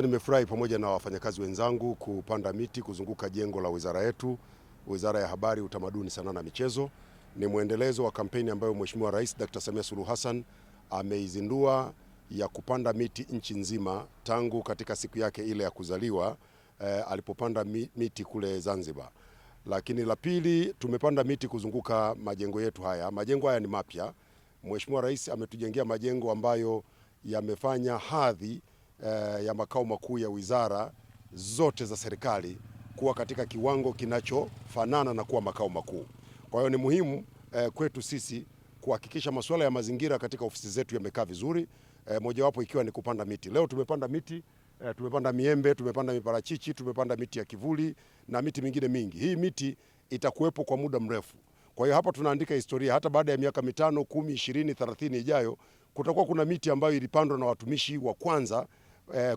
Nimefurahi pamoja na wafanyakazi wenzangu kupanda miti kuzunguka jengo la wizara yetu, Wizara ya Habari, Utamaduni, Sanaa na Michezo. Ni mwendelezo wa kampeni ambayo Mheshimiwa Rais Dr. Samia Suluhu Hassan ameizindua ya kupanda miti nchi nzima tangu katika siku yake ile ya kuzaliwa alipopanda miti kule Zanzibar. Lakini la pili, tumepanda miti kuzunguka majengo yetu haya. Majengo haya ni mapya. Mheshimiwa Rais ametujengea majengo ambayo yamefanya hadhi ya makao makuu ya wizara zote za serikali kuwa katika kiwango kinachofanana na kuwa makao makuu. Kwa hiyo ni muhimu kwetu sisi kuhakikisha masuala ya mazingira katika ofisi zetu yamekaa vizuri, mojawapo ikiwa ni kupanda miti. Leo tumepanda miti, tumepanda miembe, tumepanda miparachichi, tumepanda miti ya kivuli na miti mingine mingi. Hii miti itakuwepo kwa muda mrefu. Kwa hiyo hapa tunaandika historia, hata baada ya miaka 5, 10, 20, 30 ijayo kutakuwa kuna miti ambayo ilipandwa na watumishi wa kwanza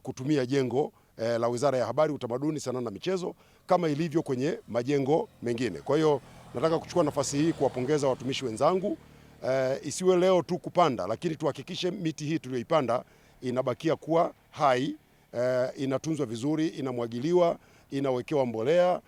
kutumia jengo la Wizara ya Habari, Utamaduni, Sanaa na Michezo kama ilivyo kwenye majengo mengine. Kwa hiyo nataka kuchukua nafasi hii kuwapongeza watumishi wenzangu, isiwe leo tu kupanda, lakini tuhakikishe miti hii tuliyoipanda inabakia kuwa hai, inatunzwa vizuri, inamwagiliwa, inawekewa mbolea,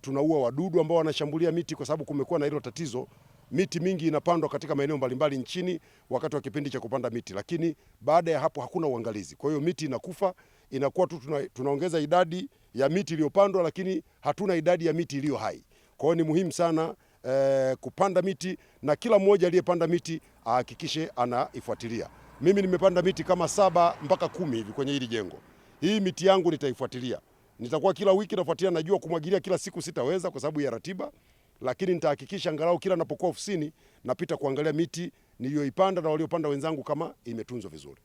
tunaua wadudu ambao wanashambulia miti, kwa sababu kumekuwa na hilo tatizo. Miti mingi inapandwa katika maeneo mbalimbali nchini wakati wa kipindi cha kupanda miti, lakini baada ya hapo hakuna uangalizi. Kwa hiyo miti inakufa, inakuwa tu tunaongeza idadi ya miti iliyopandwa, lakini hatuna idadi ya miti iliyo hai. Kwa hiyo ni muhimu sana kupanda miti, na kila mmoja aliyepanda miti ahakikishe anaifuatilia. Mimi nimepanda miti kama 7 mpaka 10 hivi kwenye hili jengo. Hii miti yangu nitaifuatilia. Nitakuwa kila wiki nafuatilia, najua kumwagilia kila siku sitaweza kwa sababu ya ratiba, lakini nitahakikisha angalau kila napokuwa ofisini napita kuangalia miti niliyoipanda na waliopanda wenzangu kama imetunzwa vizuri.